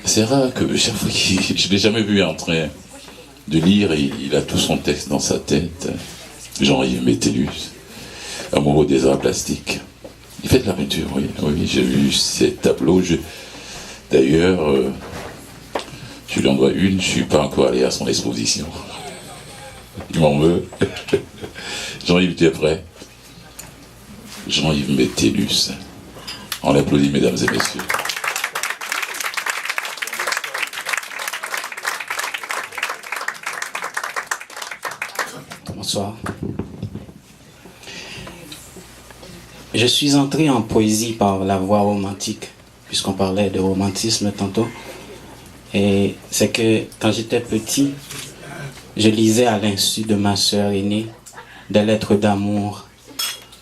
C'est rare que chaque fois je ne l'ai jamais vu en train de lire, il a tout son texte dans sa tête. Jean-Yves Métellus, amoureux des arts plastiques. Il fait de la peinture, oui. Oui, j'ai vu ces tableaux. D'ailleurs, je lui en dois une, je ne suis pas encore allé à son exposition. Il m'en veut. Jean-Yves, tu es prêt? Jean-Yves Métellus. On l'applaudit, mesdames et messieurs. Bonsoir. Je suis entré en poésie par la voie romantique, puisqu'on parlait de romantisme tantôt. Et c'est que quand j'étais petit, je lisais à l'insu de ma sœur aînée des lettres d'amour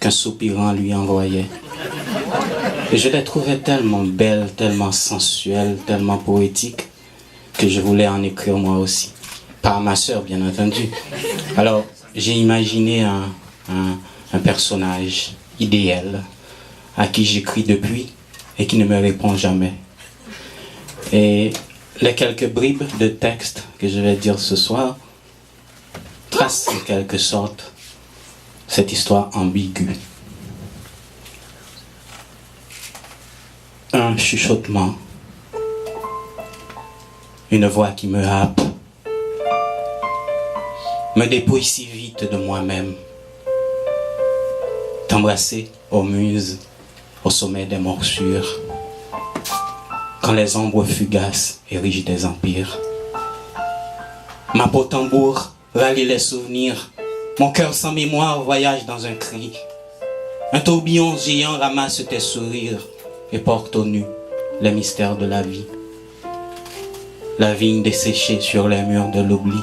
qu'un soupirant lui envoyait. Et je les trouvais tellement belles, tellement sensuelles, tellement poétiques, que je voulais en écrire moi aussi. Par ma sœur, bien entendu. Alors, j'ai imaginé un personnage idéal à qui j'écris depuis et qui ne me répond jamais. Et les quelques bribes de texte que je vais dire ce soir tracent en quelque sorte cette histoire ambiguë. Un chuchotement, une voix qui me happe, me dépouille si vite de moi-même. T'embrasser aux muses, au sommet des morsures, quand les ombres fugaces érigent des empires. Ma peau tambour rallie les souvenirs, mon cœur sans mémoire voyage dans un cri. Un tourbillon géant ramasse tes sourires et porte au nu les mystères de la vie. La vigne desséchée sur les murs de l'oubli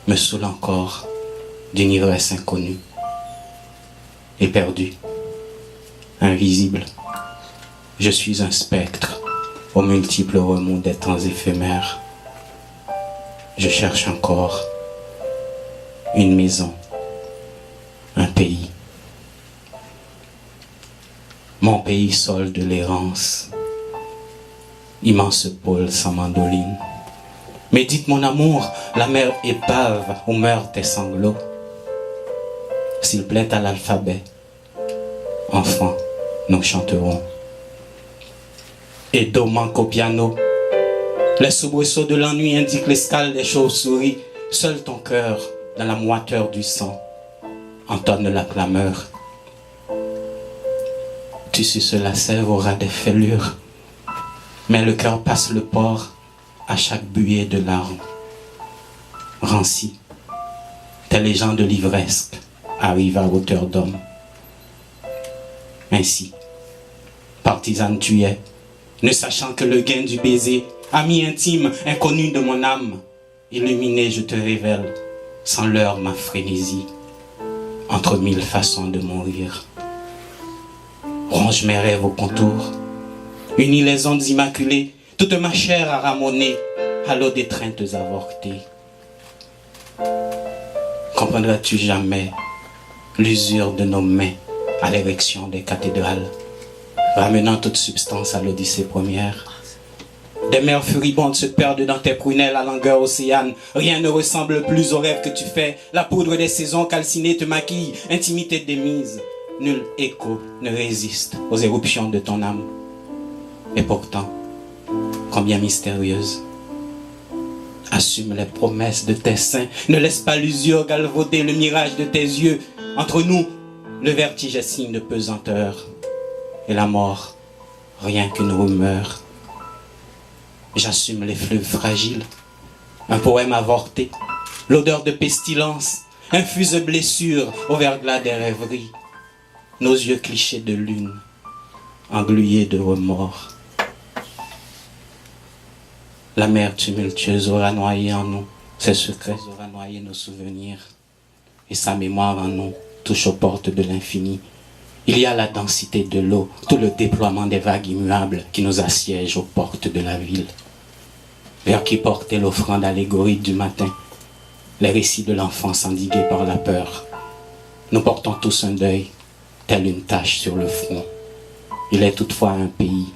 me saoule encore d'une ivresse inconnue. Éperdu, invisible, je suis un spectre aux multiples remous des temps éphémères. Je cherche encore une maison, un pays. Mon pays sol de l'errance, immense pôle sans mandoline. Médite mon amour, la mer épave où meurent tes sanglots. S'il plaît à l'alphabet, enfants, nous chanterons. Et do manque au piano, les soubresauts de l'ennui indiquent l'escale des chauves-souris. Seul ton cœur, dans la moiteur du sang, entonne la clameur. Tu suces la sève au ras des fêlures, mais le cœur passe le port à chaque buée de larmes. Ranci, tes légendes de l'ivresse arrivent à hauteur d'homme. Ainsi, partisane tu es, ne sachant que le gain du baiser, ami intime, inconnu de mon âme, illuminé je te révèle, sans l'heure ma frénésie, entre mille façons de mourir. Ronge mes rêves au contour, unis les ondes immaculées, toute ma chair à ramoner à l'eau d'étreintes avortées. Comprendras-tu jamais l'usure de nos mains à l'érection des cathédrales, ramenant toute substance à l'Odyssée première? Des mers furibondes se perdent dans tes prunelles à longueur océane. Rien ne ressemble plus au rêve que tu fais. La poudre des saisons calcinées te maquille, intimité démise. Nul écho ne résiste aux éruptions de ton âme. Et pourtant, combien mystérieuse. Assume les promesses de tes seins. Ne laisse pas l'usure galvauder le mirage de tes yeux. Entre nous, le vertige est signe de pesanteur. Et la mort, rien qu'une rumeur. J'assume les fleuves fragiles. Un poème avorté, l'odeur de pestilence, infuse blessure au verglas des rêveries. Nos yeux clichés de lune, englués de remords. La mer tumultueuse aura noyé en nous ses secrets, aura noyé nos souvenirs. Et sa mémoire en nous touche aux portes de l'infini. Il y a la densité de l'eau, tout le déploiement des vagues immuables qui nous assiègent aux portes de la ville. Vers qui portait l'offrande allégorique du matin, les récits de l'enfance endigués par la peur. Nous portons tous un deuil, telle une tache sur le front. Il est toutefois un pays,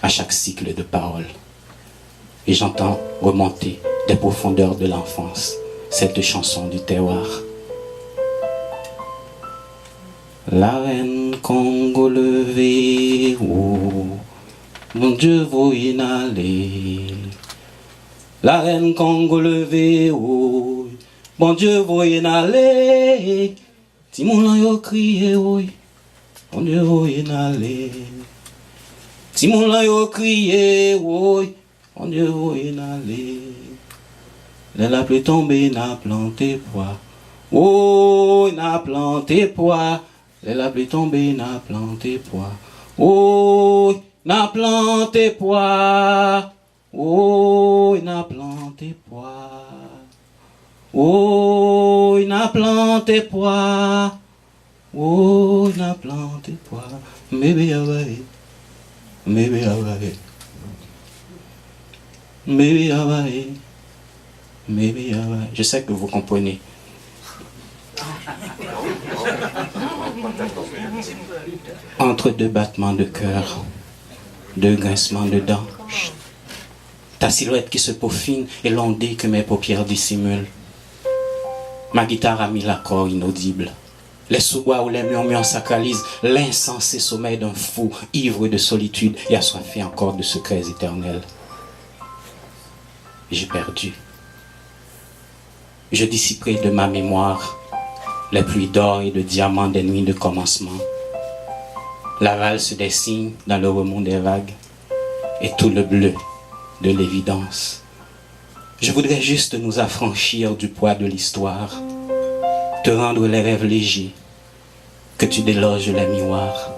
à chaque cycle de parole. Et j'entends remonter des profondeurs de l'enfance cette chanson du terroir. La reine Congo levée, oh, mon Dieu, vous y n'allez. La reine Congo levée, oh, mon Dieu, vous y n'allez. Si mon lang yo crié, oh, mon Dieu, vous y n'allez. Si mon lang yo crié, oh, mon Dieu, vous y n'allez. La pluie tombée n'a planté pois. Oh, n'a planté pois. La pluie tombée n'a planté pois. Oh, n'a planté pois. Oh, n'a planté pois. Oh, n'a planté pois. Oh, n'a planté pois. Bébé avaye. Bébé avaye. Bébé avaye. Bébé avaye. Je sais que vous comprenez. Entre deux battements de cœur, deux grincements de dents, ta silhouette qui se peaufine et l'ondée que mes paupières dissimulent. Ma guitare a mis l'accord inaudible. Les sous-bois où les murmures sacralisent l'insensé sommeil d'un fou ivre de solitude et assoiffé encore de secrets éternels. J'ai perdu. Je dissiperai de ma mémoire les pluies d'or et de diamants des nuits de commencement. La valse des signes dans le remous des vagues et tout le bleu de l'évidence. Je voudrais juste nous affranchir du poids de l'histoire, te rendre les rêves légers, que tu déloges les miroirs.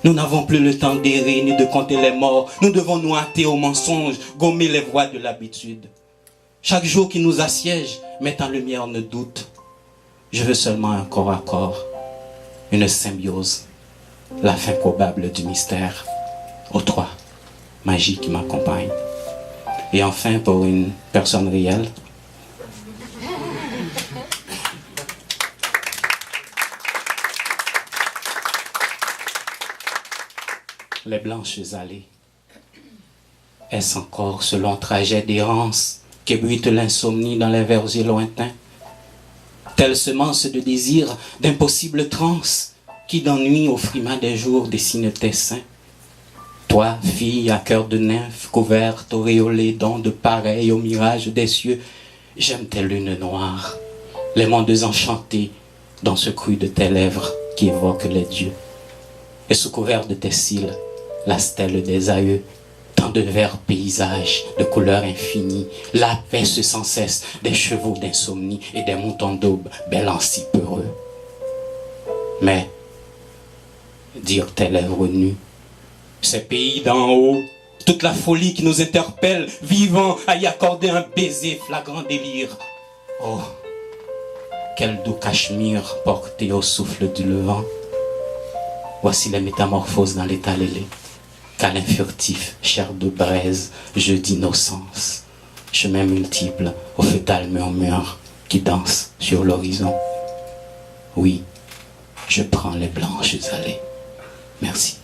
Nous n'avons plus le temps d'errer ni de compter les morts. Nous devons nous hâter aux mensonges, gommer les voies de l'habitude. Chaque jour qui nous assiège met en lumière nos doutes. Je veux seulement un corps à corps, une symbiose, la fin probable du mystère. Ô toi, magie qui m'accompagne. Et enfin, pour une personne réelle, les blanches allées. Est-ce encore ce long trajet d'errance qu'ébruite l'insomnie dans les vergers lointains? Telle semence de désir, d'impossibles transes, qui d'ennui au frimas des jours dessine tes seins. Toi, fille à cœur de nymphe, couverte, auréolée d'ondes pareilles au mirage des cieux, j'aime tes lunes noires, les mondes enchantés, dans ce cru de tes lèvres qui évoquent les dieux. Et sous couvert de tes cils, la stèle des aïeux, tant de verts paysages, de couleurs infinies, la paisse sans cesse des chevaux d'insomnie et des moutons d'aube, bêlant si peureux. Mais, dire tes lèvres nues, ces pays d'en haut, toute la folie qui nous interpelle, vivant à y accorder un baiser flagrant délire. Oh, quel doux cachemire porté au souffle du levant. Voici les métamorphoses dans l'état lélé. Câlin furtif, chair de braise, jeu d'innocence. Chemin multiple au fétal murmure qui danse sur l'horizon. Oui, je prends les blanches allées. Merci.